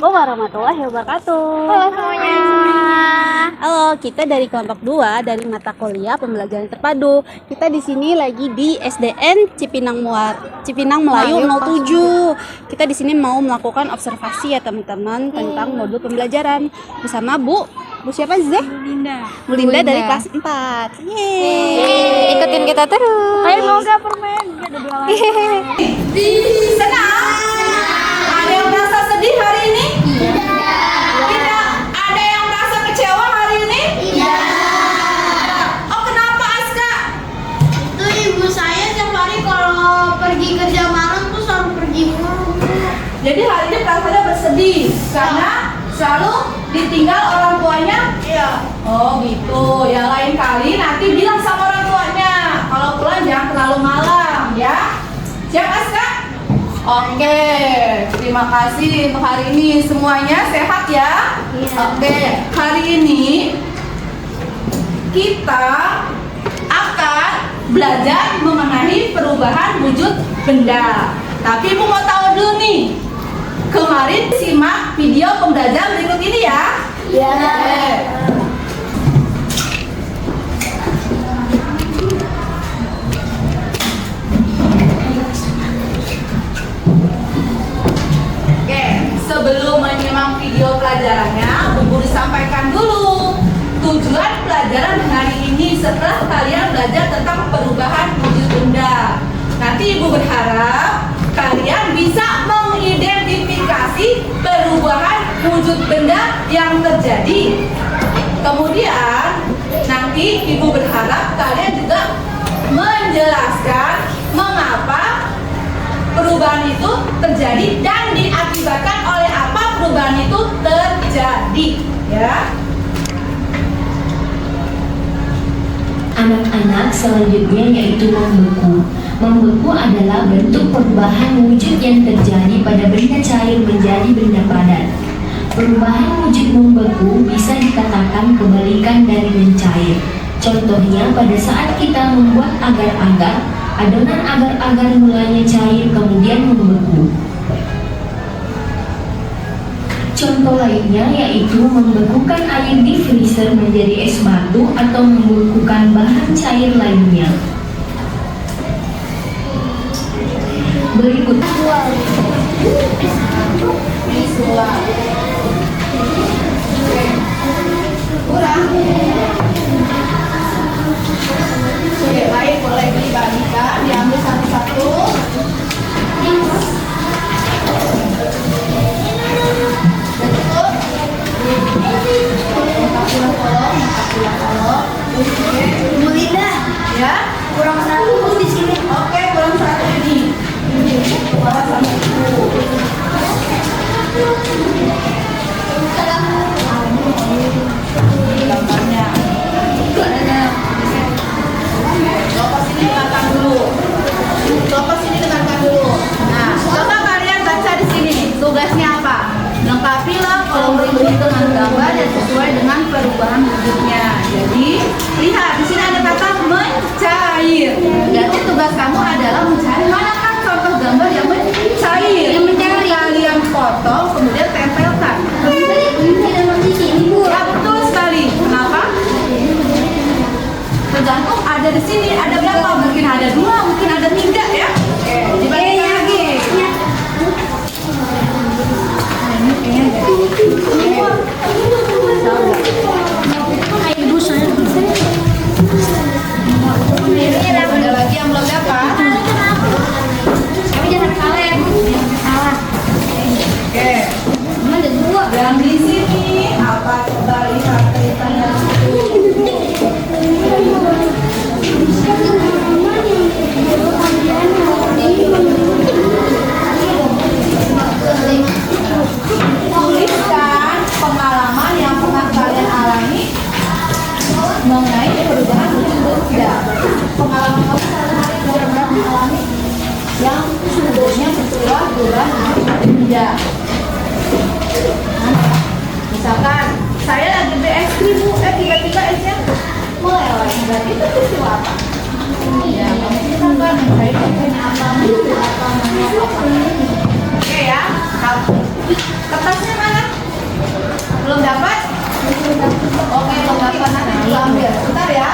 Assalamualaikum warahmatullahi wabarakatuh. Halo semuanya. Halo, kita dari kelompok 2 dari mata kuliah pembelajaran terpadu. Kita di sini lagi di SDN Cipinang Melayu 07. Kita di sini mau melakukan observasi ya teman-teman tentang modul pembelajaran bersama Bu siapa sih? Bu Linda dari kelas 4. Yeay. Ikutin kita terus. Ayo mau gak permen? Di sana ada yang merasa sedih hari ini? Tidak. Ada yang merasa kecewa hari ini? Iya. Oh, kenapa Aska? Itu ibu saya tiap hari kalau pergi kerja malam tuh selalu pergi mulu. Jadi hari ini perasaannya bersedih karena selalu ditinggal orang tuanya. Iya. Oh gitu. Ya lain kali nanti bilang sama orang tuanya kalau pulang jangan terlalu malam ya. Siap Aska? Oke, terima kasih untuk hari ini semuanya sehat ya. Iya. Oke, hari ini kita akan belajar mengenai perubahan wujud benda. Tapi Ibu mau tahu dulu nih. Kemarin simak video pembelajaran berikut ini ya. Iya. Oke. Oke, sebelum menyimak video pelajarannya, Bu Guru sampaikan dulu tujuan pelajaran hari ini setelah kalian belajar tentang perubahan wujud benda. Nanti Ibu berharap kalian bisa mengidentifikasi perubahan wujud benda yang terjadi. Kemudian nanti Ibu berharap kalian juga menjelaskan mengapa perubahan itu terjadi dan diakibatkan oleh apa perubahan itu terjadi, ya. Anak-anak selanjutnya yaitu membeku. Membeku adalah bentuk perubahan wujud yang terjadi pada benda cair menjadi benda padat. Perubahan wujud membeku bisa dikatakan kebalikan dari mencair. Contohnya pada saat kita membuat agar-agar, adonan agar-agar mulanya cair kemudian membeku. Contoh lainnya yaitu membekukan air di freezer menjadi es batu atau membekukan bahan cair lainnya. Berikut Visual. Kurang. Oke, baik, boleh dibagikan, diambil satu-satu. Betul. Makasih kolom. Bu Linda, Ya. kurang satu di sini. Oke, kurang satu ini. Kurang satu. Gambarnya. Coba sini dengarkan dulu. Nah, coba kalian baca di sini. Tugasnya apa? Lengkapilah kolom berikut dengan gambar dan sesuai dengan perubahan wujudnya. Jadi, lihat di sini ada kata mencair. Jadi tugas kamu adalah mencari manakah contoh gambar yang mencair. Yang mencair. Kalian potong kemudian tempelkan. Tidak di sini, Bu. Ya betul sekali. Kenapa? Tergantung ada di sini ada berapa? Mungkin ada 2, mungkin ada 3 ya. Oke, dibagikan lagi. Ibu saya. Ada lagi yang belum dapat? Tapi jangan salah ya, Bu. Jangan salah. Oke. Cuma ada 2. Yang di sini apa? Coba lihat ceritanya di situ. Tuliskan pengalaman yang pernah kalian alami mengenai perubahan wujud benda. Pengalaman kamu sehari-hari pernah mengalami yang sebetulnya berubah wujud benda. Misalkan saya lagi beli es krim, Bu, tiba-tiba esnya meleleh. Berarti itu peristiwa apa? Ya, kamu silakan mencari contohnya apa, apa, apa. Oke ya, kertasnya mana? dapat nanti juga ambil. Sebentar ya.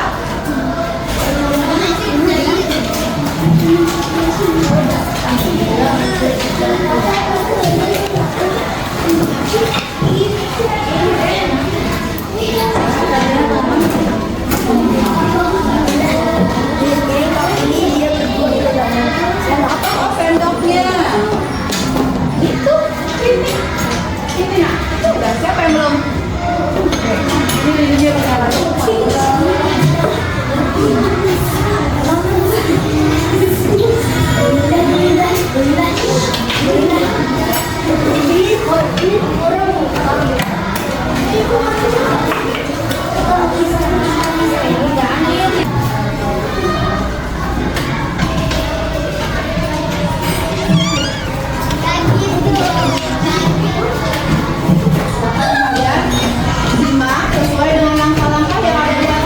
Oh, sendoknya. Itu ini nak. Itu udah siapa yang belum? Ini dia pakai lagi. Simak sesuai dengan langkah-langkah yang ada di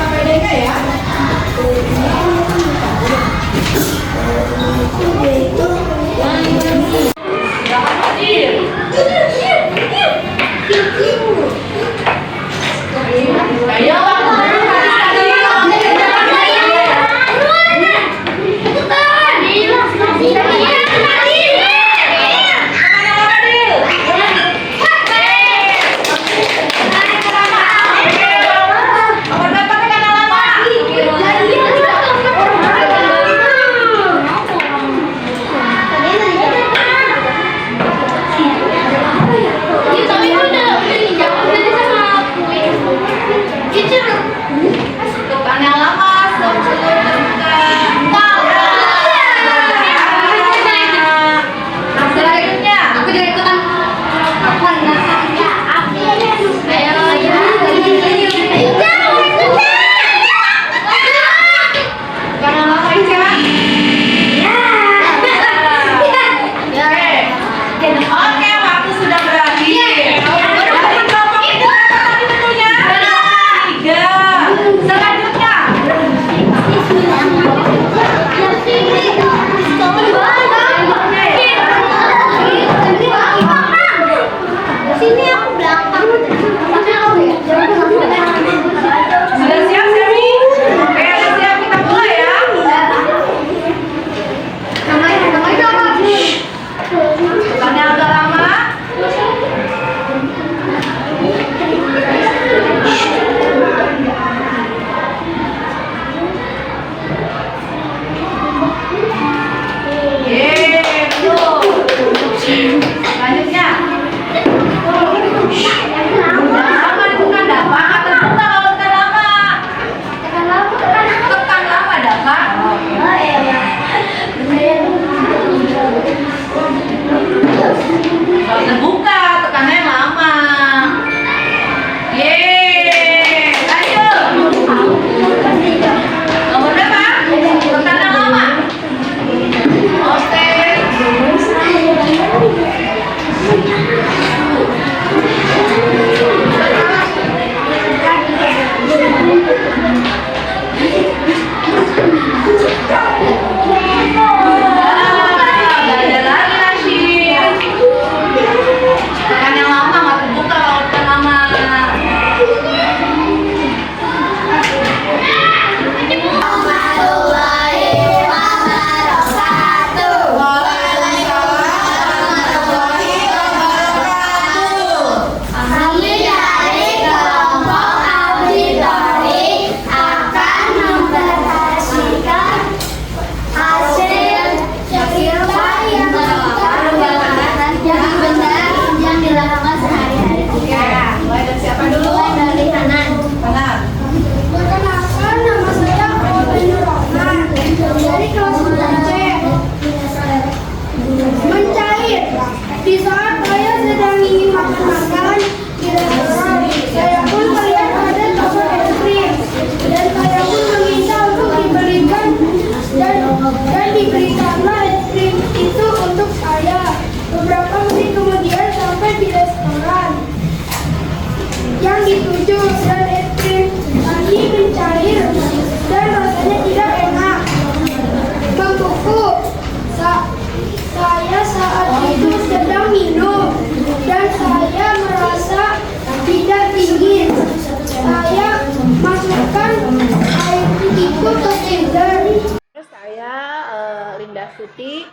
Tuti,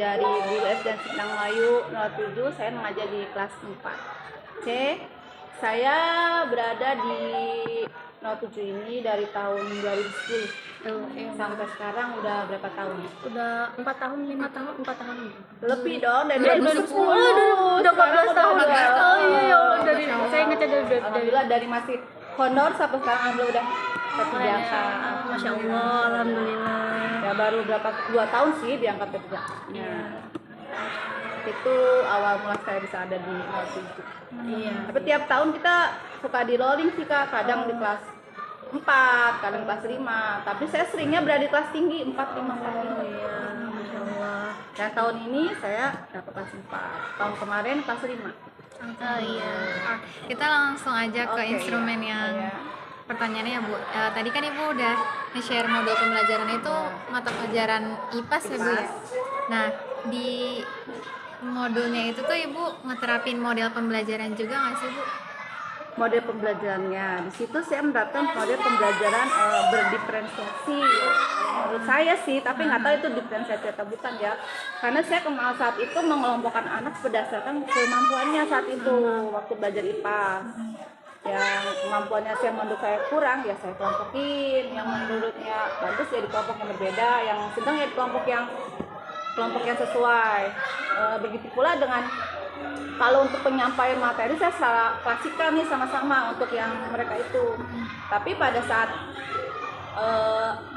dari Guru SD Cipinang Melayu 07. Saya mengajar di kelas 4 C. Saya berada di 07 ini dari tahun 2010 sampai sekarang udah berapa tahun? Udah 4 tahun, 5 tahun, 4 tahun. Lebih dong dari 2010. Udah 14 tahun. Oh iya ya, dari Masya Allah. saya ngecek dari Alhamdulillah dari masih honor sampai sekarang alhamdulillah udah satu biasa. Masya Allah, alhamdulillah. Ya baru berapa 2 tahun sih diangkat ke 3. Itu awal mula saya bisa ada di 07. Iya. Tapi tiap tahun kita suka di rolling sih Kak, kadang di kelas 4, kadang kelas 5. Tapi saya seringnya berada di kelas tinggi 4, 5, 4, 5. Iya, Masya Allah. Dan tahun ini saya dapat kelas 4. Tahun kemarin kelas 5. Oh iya. Kita langsung aja ke Oke, instrumen yang iya. pertanyaannya ya Bu. Tadi kan Ibu udah nge-share modul pembelajaran itu mata pelajaran IPAS ya Bu ya. Nah di modulnya itu tuh Ibu ngeterapin model pembelajaran juga nggak sih Bu? Model pembelajarannya di situ saya menerapkan model pembelajaran berdiferensiasi menurut saya sih, tapi nggak tahu itu diferensiasi atau bukan ya, karena saya kenal saat itu mengelompokkan anak berdasarkan kemampuannya saat itu waktu belajar IPA. Yang kemampuannya saya menurut saya kurang ya saya kelompokin, yang menurutnya bagus ya di kelompok yang berbeda, yang sedang ya di kelompok yang sesuai. Begitu pula dengan kalau untuk penyampaian materi saya salah klasikan nih sama-sama untuk yang mereka itu. Tapi pada saat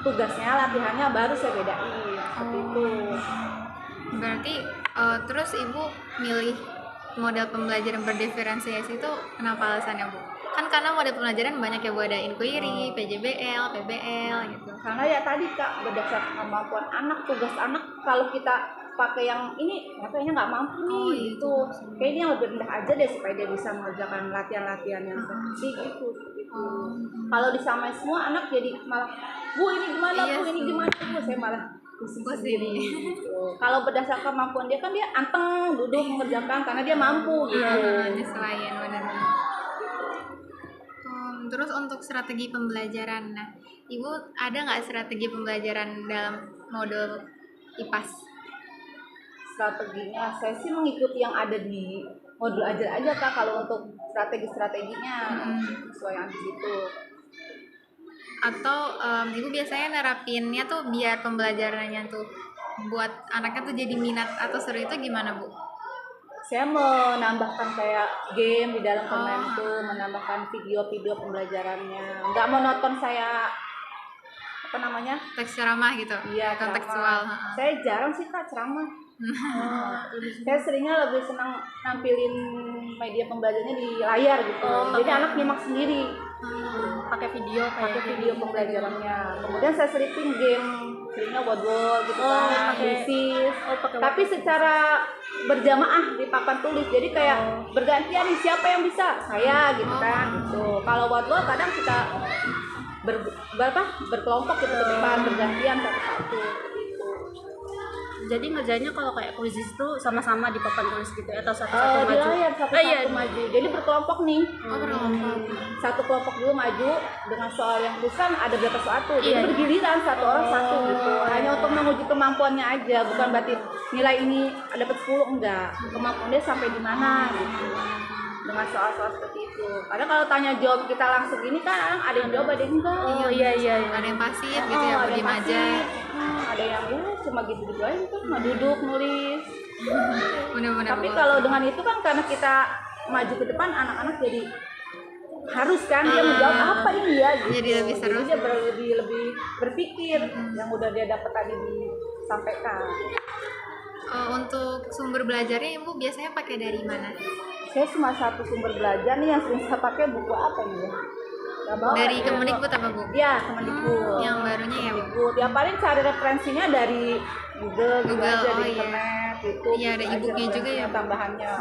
tugasnya, latihannya baru saya bedain seperti itu. Berarti terus Ibu milih model pembelajaran berdiferensiasi itu kenapa alasannya Bu? Kan karena model pembelajaran banyak ya Bu, ada inquiry, PJBL, PBL gitu. Karena ya tadi Kak, berdasarkan kemampuan anak, tugas anak, kalau kita pakai yang ini kayaknya nggak mampu nih gitu. Kayaknya yang lebih rendah aja deh supaya dia bisa mengerjakan latihan-latihan yang seperti itu. Kalau disamain semua anak jadi malah, Bu ini gimana, Iya Bu ini sih. gimana, Bu saya malah pusing Pusing. sendiri gitu. Kalau berdasarkan kemampuan dia kan dia anteng duduk mengerjakan karena dia mampu gitu. Nyesuaiin benar. Terus untuk strategi pembelajaran, nah Ibu ada nggak strategi pembelajaran dalam modul IPAS? Strateginya saya sih mengikuti yang ada di modul ajar aja Kak, kalau untuk strategi-strateginya sesuai yang di situ. Atau Ibu biasanya nerapinnya tuh biar pembelajarannya tuh buat anaknya tuh jadi minat atau seru itu gimana Bu? Saya menambahkan kayak game di dalam permainan itu, menambahkan video-video pembelajarannya. Nggak monoton saya Teks ceramah gitu? Iya, kontekstual. ceramah. Saya jarang sih Kak ceramah. Saya seringnya lebih senang nampilin media pembelajarannya di layar gitu. Jadi anak nyimak sendiri. Pakai video Pakai video pembelajarannya. Kemudian saya selipin game, seringnya word gitu kan, puisis. Tapi secara berjamaah di papan tulis. Jadi kayak bergantian nih siapa yang bisa? Saya gitu kan gitu. Kalau word kadang kita berkelompok gitu ke depan, bergantian satu-satu gitu. Jadi ngerjainnya kalau kayak kuis itu sama-sama di papan tulis gitu atau Di satu-satu maju? layar satu-satu maju. Jadi berkelompok nih. Berkelompok. Satu kelompok dulu maju dengan soal yang tulisan ada berapa soal tuh. Jadi Iya. bergiliran satu orang satu gitu. Hanya untuk menguji kemampuannya aja, bukan berarti nilai ini dapat 10 enggak. Kemampuan dia sampai di mana gitu. Dengan soal-soal seperti itu. Kadang kalau tanya jawab kita langsung gini kan ada yang jawab ada yang enggak. Iya. Ada yang pasif gitu ya, ada diem yang aja. pasif. Ada yang ya cuma gitu-gitu aja tuh, cuma duduk nulis. Bener-bener Tapi Bu. kalau dengan itu kan karena kita maju ke depan, anak-anak jadi harus kan dia menjawab apa ini ya gitu. Jadi lebih seru. Jadi dia lebih berpikir yang udah dia dapat tadi disampaikan. Untuk sumber belajarnya Ibu biasanya pakai dari mana? Saya cuma satu sumber belajar nih yang sering saya pakai, buku apa ini ya? Nggak bawa. Dari Kemendikbud apa Bu? Iya, Kemendikbud. Yang barunya ya Bu? Kemendikbud. Ya paling cari referensinya dari Google aja, oh di iya. internet, YouTube. Iya, ada gitu aja e-booknya juga ya, referensinya, Bu? tambahannya.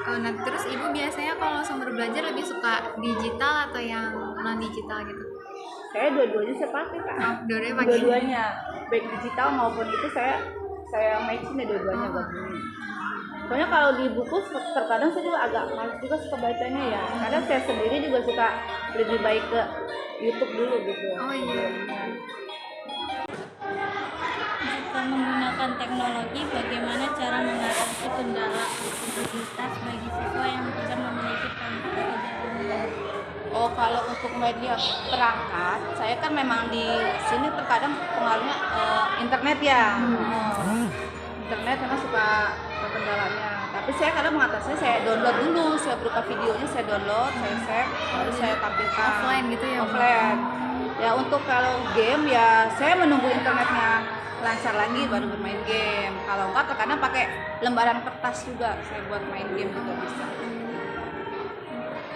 Nah terus Ibu biasanya kalau sumber belajar lebih suka digital atau yang non digital gitu? Saya dua-duanya saya pakai Kak. Dua-duanya pakai. Dua-duanya, baik digital maupun itu saya matching ya dua-duanya buat ini. Soalnya kalau di buku terkadang saya juga agak males juga suka bacanya ya. Kadang saya sendiri juga suka lebih baik ke YouTube dulu gitu. Oh iya. Tanpa menggunakan teknologi, bagaimana cara mengatasi kendala aksesibilitas bagi siswa yang tidak memiliki perangkat pekerjaan? Oh, kalau untuk media perangkat, saya kan memang di sini terkadang pengaruhnya internet ya. Internet karena suka kendalanya. Tapi saya kadang mengatasinya, saya download dulu, saya buka videonya, saya download, saya save, lalu saya tampilkan. Offline gitu ya, Bu? Offline. Ya untuk kalau game ya saya menunggu internetnya lancar lagi baru bermain game. Kalau enggak terkadang pakai lembaran kertas juga saya buat main game juga bisa.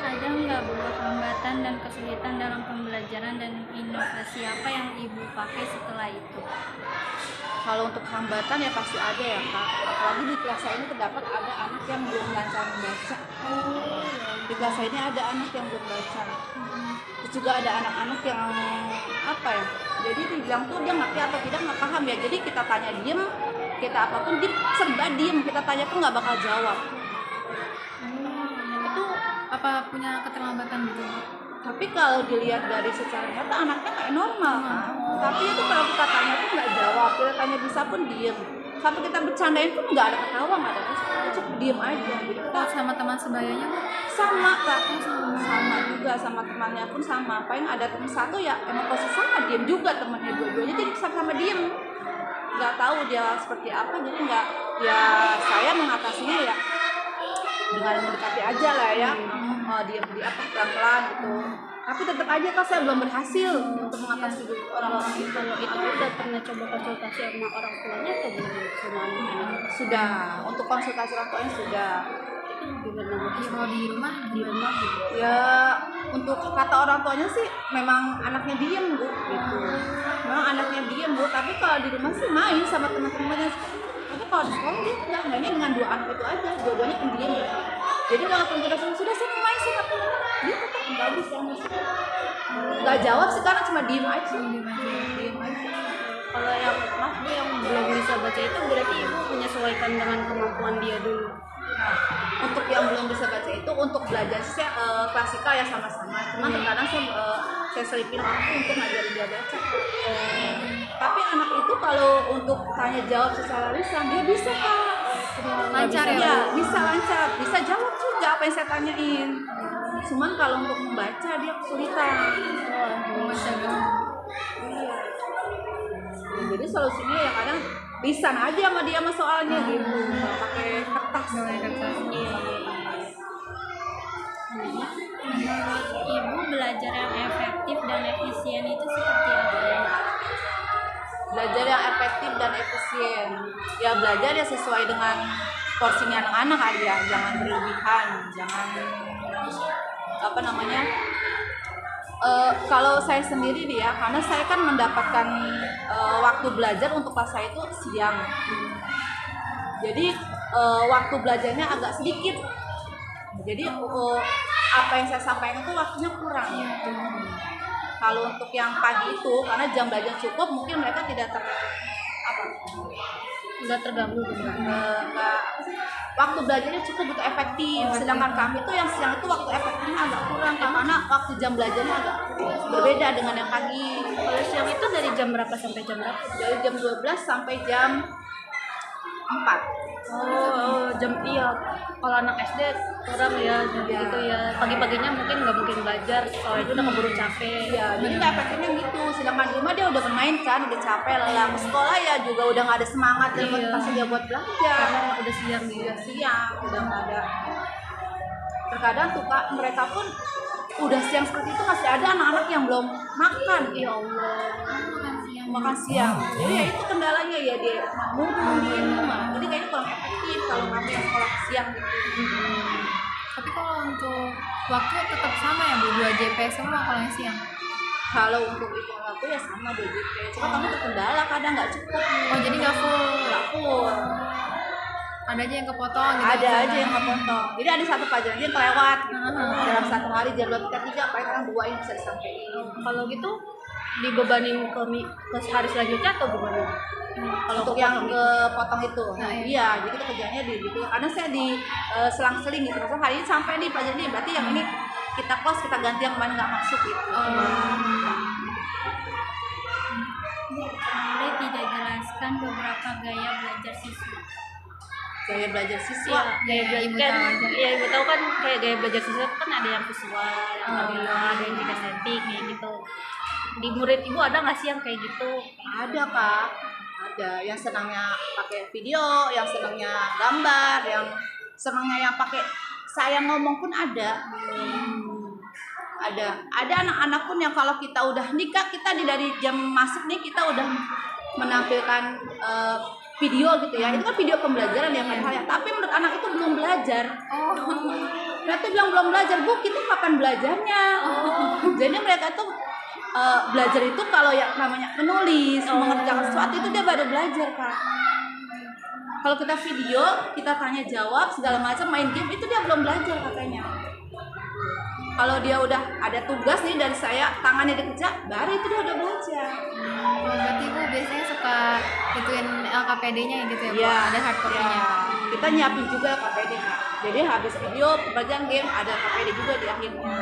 Ada nggak Bu hambatan dan kesulitan dalam pembelajaran dan inovasi apa yang Ibu pakai setelah itu? Kalau untuk hambatan ya pasti ada ya Kak. Apalagi di kelas saya ini terdapat ada anak yang belum lancar membaca. Di kelas saya ini ada anak yang belum baca. Terus juga ada anak-anak yang apa ya? Jadi dibilang tuh dia ngerti atau tidak nggak paham ya. Jadi kita tanya diem, kita apapun dia serba diem. Kita tanya pun nggak bakal jawab. Itu apa punya keterlambatan gitu? Tapi kalau dilihat dari secara nyata anaknya kayak normal kan. Tapi itu kalau kita tanya pun nggak jawab, kita tanya bisa pun diem. Sampai kita bercandain pun nggak ada ketawa, nggak ada apa, cukup diem aja. Jadi kita Sama teman sebayanya, Bu? sama Kak, sama juga sama temannya pun sama. Paling ada teman satu ya emang posisi sama diem juga temannya dua-duanya jadi sama-sama diem. Nggak tahu dia seperti apa, jadi nggak ya saya mengatasinya ya dengan mendekati aja lah ya. Diam di apa pelan-pelan gitu. Tapi tetap aja Kak saya belum berhasil untuk mengatasi orang-orang itu. Itu udah pernah coba konsultasi sama orang tuanya atau belum sama anak-anak? Sudah, untuk konsultasi orang tuanya sudah. Itu gimana Bu? Kalau di rumah Gitu. Ya untuk kata orang tuanya sih memang anaknya diem Bu gitu. Memang anaknya diem Bu, tapi kalau di rumah sih main sama teman-temannya. Tapi kalau di sekolah dia nggak mainnya dengan dua anak itu aja, dua-duanya pendiam ya. Jadi kalau kita sudah saya mau main sih nggak punya dia tetap bagus ya nggak jawab sih karena cuma diem aja. Diem aja. Kalau yang maaf Bu yang belum bisa baca itu berarti Ibu menyesuaikan dengan kemampuan dia dulu. Nah, untuk yang belum bisa baca itu untuk belajar sih saya klasikal ya sama-sama. Cuman terkadang saya selipin waktu untuk ngajarin dia baca. Tapi anak itu kalau untuk tanya jawab secara lisan dia bisa Kak. Lancar ya, Bu? Ya, bisa lancar, bisa jawab juga apa yang saya tanyain. Cuman kalau untuk membaca dia kesulitan. Iya. Jadi solusinya ya kadang lisan aja sama dia sama soalnya gitu, nggak pakai kertas. Menurut Ibu, belajar yang efektif dan efisien itu seperti apa? Belajar yang efektif dan efisien ya belajar ya sesuai dengan porsinya anak-anak aja, jangan berlebihan, jangan apa namanya kalau saya sendiri nih ya, karena saya kan mendapatkan waktu belajar untuk kelas saya itu siang, jadi waktu belajarnya agak sedikit, jadi apa yang saya sampaikan itu waktunya kurang. Kalau untuk yang pagi itu karena jam belajar cukup, mungkin mereka tidak Nggak terganggu waktu belajarnya cukup untuk efektif. Sedangkan kami tuh yang siang itu waktu efektifnya agak kurang karena waktu jam belajarnya agak berbeda dengan yang pagi. Kalau siang itu dari jam berapa sampai jam berapa? Dari jam 12 sampai jam 4. Jam iya. Kalau anak SD kurang ya jam itu ya. Pagi-paginya mungkin nggak mungkin belajar, soalnya itu udah keburu capek. Iya, jadi nggak efektifnya gitu. Sedangkan di rumah dia udah bermain kan, udah capek, lelah. Ke sekolah ya juga udah nggak ada semangat dan motivasi dia buat belajar. Karena udah siang nih. Udah siang, udah nggak ada. Terkadang tuh Kak, mereka pun udah siang seperti itu masih ada anak-anak yang belum makan. Ya Allah, makan siang. Jadi ya itu kendalanya ya dia mudul di rumah. Jadi kayaknya kurang efektif kalau kamu yang sekolah siang gitu. Tapi kalau untuk waktu tetap sama ya Bu, 2 JP semua kalau yang siang? Kalau untuk itu waktu ya sama 2 JP. Cuma kamu terkendala kadang nggak cukup. Oh jadi nggak full? Nggak full. Ada aja yang kepotong gitu? Ada aja yang kepotong. Jadi ada satu pelajaran dia yang kelewat. Dalam satu hari jadwal kita 3, paling kadang 2 yang bisa disampaikan. Kalau gitu dibebanin ke hari selanjutnya atau gimana? Kalau Untuk yang kepotong itu, iya, jadi kita kerjanya di gitu. Karena saya di selang-seling gitu. Maksudnya hari ini sampai di pelajaran ini, berarti yang ini kita close, kita ganti yang kemarin nggak masuk gitu. Boleh tidak jelaskan beberapa gaya belajar siswa? Gaya belajar siswa. Gaya belajar Ibu kan, tahu aja. ya ibu tahu kan kayak gaya belajar siswa kan ada yang visual, yang audio, ada yang kinestetik kayak gitu. Di murid ibu ada nggak sih yang kayak gitu? Ada kak, ada yang senangnya pakai video, yang senangnya gambar, yang senangnya yang pakai saya ngomong pun ada. Ada anak-anak pun yang kalau kita udah nikah, kita dari jam masuk nih kita udah menampilkan video gitu ya. Itu kan video pembelajaran ya padahal ya. Tapi menurut anak itu belum belajar. Mereka bilang belum belajar, Bu, kita kapan belajarnya? Jadi mereka tuh belajar itu kalau yang namanya menulis, mengerjakan sesuatu itu dia baru belajar, Kak. Kalau kita video, kita tanya jawab segala macam, main game itu dia belum belajar katanya. Kalau dia udah ada tugas nih dari saya, tangannya dikerja, baru itu dia udah belajar. Berarti ibu biasanya suka ituin LKPD-nya gitu ya, Bu? Iya, Ada hard copy-nya. iya. Kita nyiapin juga KPD, Kak. Jadi habis video pembelajaran game ada KPD juga di akhirnya.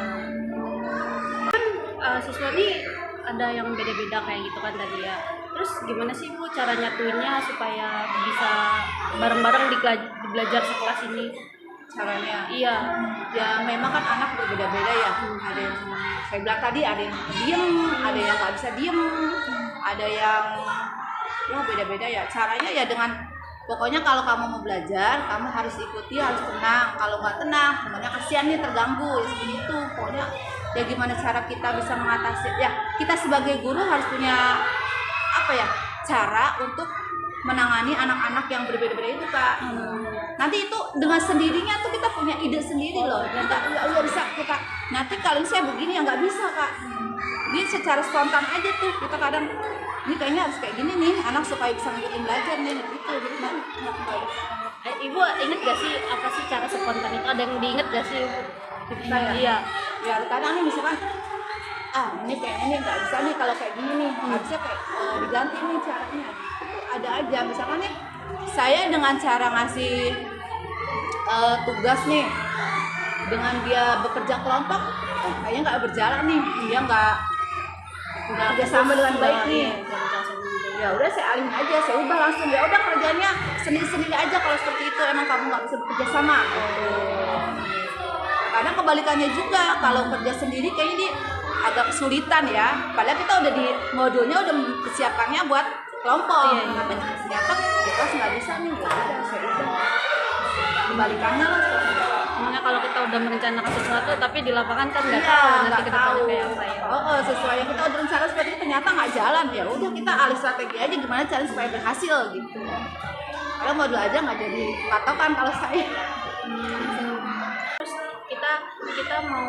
Siswa ini ada yang beda-beda kayak gitu kan tadi ya. Terus gimana sih Bu cara nyatuinnya supaya bisa bareng-bareng di belajar sekelas ini? Caranya, Iya. ya memang kan anak berbeda-beda ya. Ada yang saya bilang tadi, ada yang diem, ada yang nggak bisa diem, ada yang ya beda-beda ya. Caranya ya dengan pokoknya kalau kamu mau belajar, kamu harus ikuti, harus tenang. Kalau nggak tenang, temannya kasihan nih terganggu, ya seperti itu. Pokoknya ya gimana cara kita bisa mengatasi? Ya kita sebagai guru harus punya apa ya cara untuk menangani anak-anak yang berbeda-beda itu, Kak. Nanti itu dengan sendirinya tuh kita punya ide sendiri loh. Nggak bisa kita nanti kalian saya begini ya nggak bisa, Kak. Dia secara spontan aja tuh kita kadang ini kayaknya harus kayak gini nih anak supaya bisa ngikutin belajar nih gitu. Jadi nanti nggak kembali. Ibu inget gak sih apa sih cara spontan itu? Ada yang diinget gak sih Ibu? Saya? Iya. Ya kadang nih misalkan ini kayaknya nih nggak bisa nih kalau kayak gini nih harusnya kayak diganti nih caranya. Itu ada aja misalkan nih saya dengan cara ngasih tugas nih dengan dia bekerja kelompok kayaknya nggak berjalan nih, dia nggak kerjasama dengan baik nih. Ya udah saya alihin aja, saya ubah langsung, ya udah kerjanya sendiri-sendiri aja kalau seperti itu emang kamu nggak bisa bekerja sama. Kadang kebalikannya juga, kalau kerja sendiri kayaknya dia agak kesulitan ya, padahal kita udah di modulnya udah persiapannya buat kelompok. Tapi ternyata di kelas nggak bisa nih, ya udah saya ubah. Kebalikannya lah seperti itu. Makanya kalau kita udah merencanakan sesuatu tapi di lapangan kan nggak Iya, tahu nanti nggak ke depannya tahu. kayak apa ya. Sesuai yang kita udah rencana seperti itu ternyata nggak jalan, ya udah kita alih strategi aja gimana cara supaya berhasil gitu. Kalau modul aja nggak jadi patokan kalau saya. Terus kita mau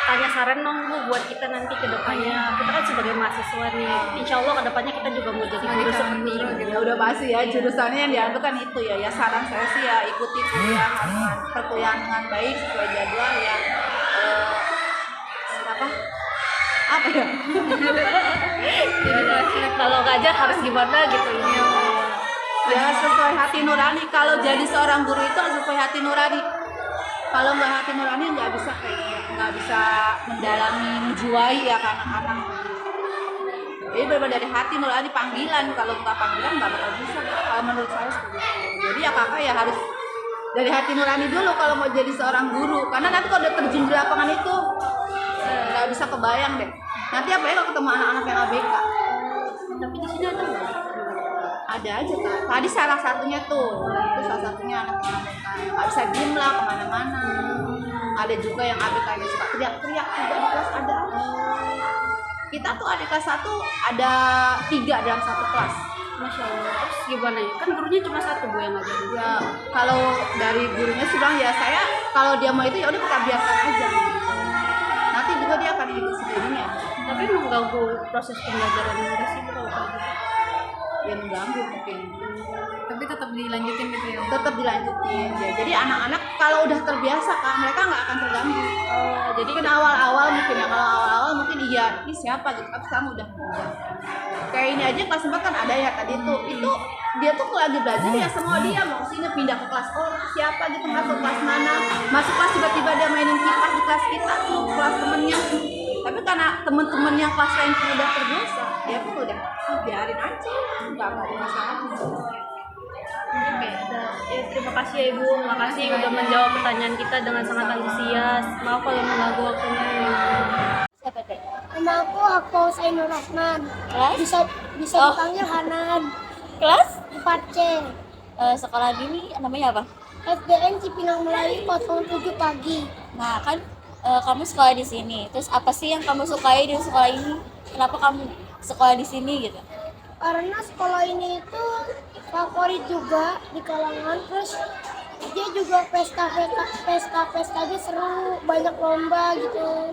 tanya saran dong Bu buat kita nanti ke depannya. Kita kan sebagai mahasiswa nih, insya Allah ke depannya kita juga mau jadi guru seperti ini. Ya udah pasti ya jurusannya yang diambil kan itu ya. Ya saran saya sih ya ikuti kuliah perkuliahan dengan baik sesuai jadwal ya. Apa ya? Kalau ngajar harus gimana gitu ya. Ya sesuai hati nurani. Kalau jadi seorang guru itu harus sesuai hati nurani. Kalau nggak hati nurani nggak bisa kayak gitu. Nggak bisa mendalami, menjiwai ya ke anak-anak. Jadi berbeda dari hati nurani panggilan. Kalau nggak panggilan nggak bakal bisa. Kalau menurut saya seperti itu. Jadi ya kakak ya harus dari hati nurani dulu kalau mau jadi seorang guru. Karena nanti kalau udah terjun di lapangan itu nggak bisa kebayang deh. Nanti apa ya kalau ketemu anak-anak yang ABK? Tapi di sini ada nggak? Ada aja, Kak. Tadi salah satunya tuh, itu salah satunya anak yang ABK. Nggak bisa diem lah kemana-mana. Ada juga yang ABK-nya suka teriak-teriak juga di kelas ada. Kita tuh adik kelas 1 ada 3 dalam satu kelas. Masya Allah. Terus gimana ya? Kan gurunya cuma satu Bu yang ngajarin. Ya kalau dari gurunya sih bilang ya saya kalau dia mau itu ya udah kita biarkan aja. Nanti juga dia akan ikut sendirinya. Tapi mengganggu proses pembelajaran juga sih kalau kayak gitu. Ya mengganggu mungkin. Tapi tetap dilanjutin gitu ya. Tetap dilanjutin ya. Jadi anak-anak kalau udah terbiasa kan mereka nggak akan terganggu. Jadi Mungkin awal-awal mungkin ya, kalau awal-awal mungkin iya ini siapa gitu, tapi sekarang udah kayak ini aja kelas 4 kan ada ya tadi tuh itu dia tuh lagi belajar ya semua dia mau sini pindah ke kelas siapa gitu masuk kelas mana masuk kelas tiba-tiba dia mainin kipas di kelas kita tuh kelas temennya, tapi karena teman-teman yang kelas lain pun udah terbiasa, dia pun udah biarin aja, nggak ada masalah. Ya, terima kasih ya Ibu, makasih udah menjawab pertanyaan kita dengan sangat antusias. Maaf kalau mengganggu waktunya. Nama aku Sainur Rahman. Bisa bisa dipanggil Hanan. Kelas 4C. sekolah ini namanya apa? SDN Cipinang Melayu 07 pagi. Nah kan kamu sekolah di sini. Terus apa sih yang kamu sukai di sekolah ini? Kenapa kamu sekolah di sini gitu? Karena sekolah ini itu favorit juga di kalangan, terus dia juga pesta-pestanya seru, banyak lomba gitu.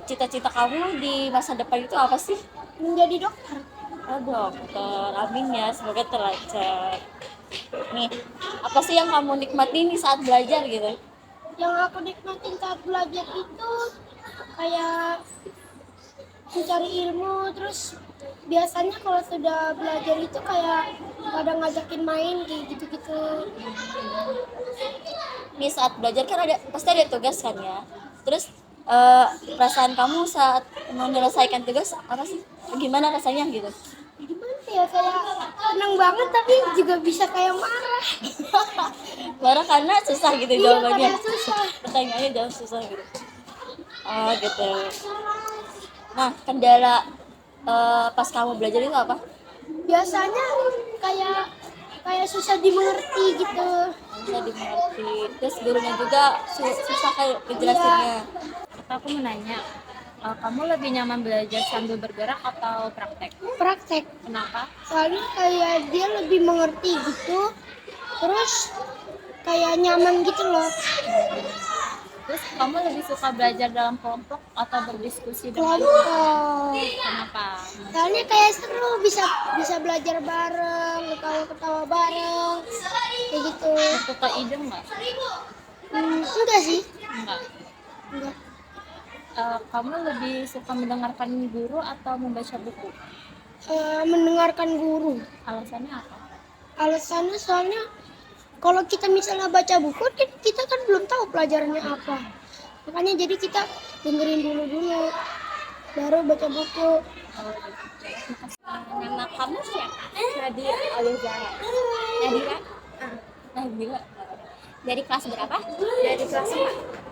Cita-cita kamu di masa depan itu apa sih? Menjadi dokter. Oh dokter, amin ya, semoga terlancar. Nih, apa sih yang kamu nikmati nih saat belajar gitu? Yang aku nikmatin saat belajar itu kayak mencari ilmu, terus biasanya kalau sudah belajar itu kayak pada ngajakin main kayak gitu-gitu. Nih saat belajar kan pasti ada tugas kan ya. Terus perasaan kamu saat menyelesaikan tugas apa sih? Gimana rasanya gitu? Gimana ya, kayak seneng banget tapi juga bisa kayak marah. Marah karena susah gitu Iya, jawabannya. karena susah. Pertanyaannya jawab susah gitu. Oh gitu. Nah, kendala pas kamu belajar itu apa? Biasanya kayak susah dimengerti gitu. Bisa dimengerti. Terus gurunya juga susah kayak ngejelasinnya. Aku mau nanya, kamu lebih nyaman belajar sambil bergerak atau praktek? Praktek. Kenapa? Soalnya kayak dia lebih mengerti gitu. Terus kayak nyaman gitu loh. Terus kamu lebih suka belajar dalam kelompok atau berdiskusi dengan Kelompok. Kenapa? Soalnya kayak seru, bisa belajar bareng, ketawa-ketawa bareng, kayak gitu. Suka ide nggak? Enggak sih, Enggak. enggak. Kamu lebih suka mendengarkan guru atau membaca buku? Mendengarkan guru. Alasannya apa? Alasannya soalnya kalau kita misalnya baca buku, kita kan belum tahu pelajarannya apa. Makanya jadi kita dengerin dulu, baru baca buku. Nama kamu siapa? Nadia Alizara. Nadira. Nadira. Dari kelas berapa? Dari kelas 4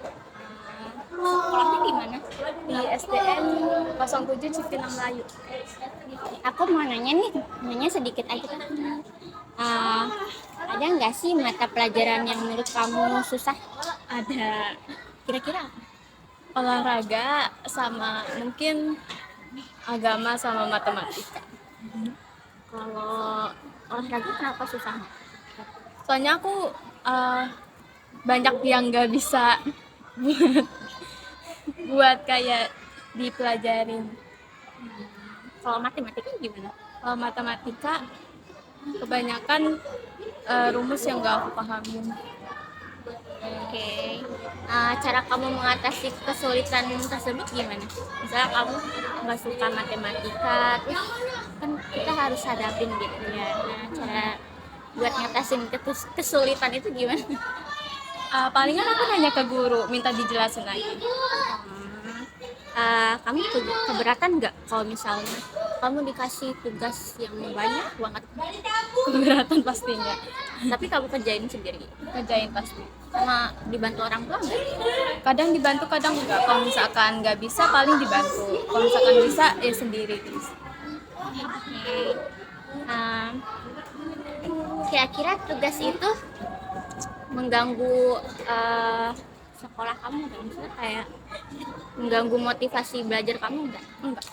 Sekolahnya di mana? di SDN 07 Cipinang Melayu. Aku mau nanya sedikit aja. Ada nggak sih mata pelajaran yang menurut kamu susah? Ada Kira-kira apa? olahraga sama mungkin agama sama matematika. Kalau olahraga kenapa susah? Soalnya aku banyak yang nggak bisa buat kayak dipelajarin. Kalau matematika gimana? Kalau matematika kebanyakan rumus yang nggak aku pahamin. Oke. Cara kamu mengatasi kesulitan tersebut gimana? Misalnya kamu nggak suka matematika, terus kan kita harus hadapin gitu ya. Nah, cara buat ngatasin kesulitan itu gimana? Palingan aku nanya ke guru, minta dijelasin lagi. Kamu keberatan nggak kalau misalnya kamu dikasih tugas yang banyak banget, Keberatan pastinya. tapi kamu kerjain sendiri, Kerjain pasti. sama dibantu orang tua nggak? Kadang dibantu, kadang enggak. Kalau misalkan nggak bisa, paling dibantu. Kalau misalkan bisa, ya sendiri terus. Oke. Kira-kira tugas itu mengganggu sekolah kamu nggak? Misalnya kayak mengganggu motivasi belajar kamu nggak? Enggak.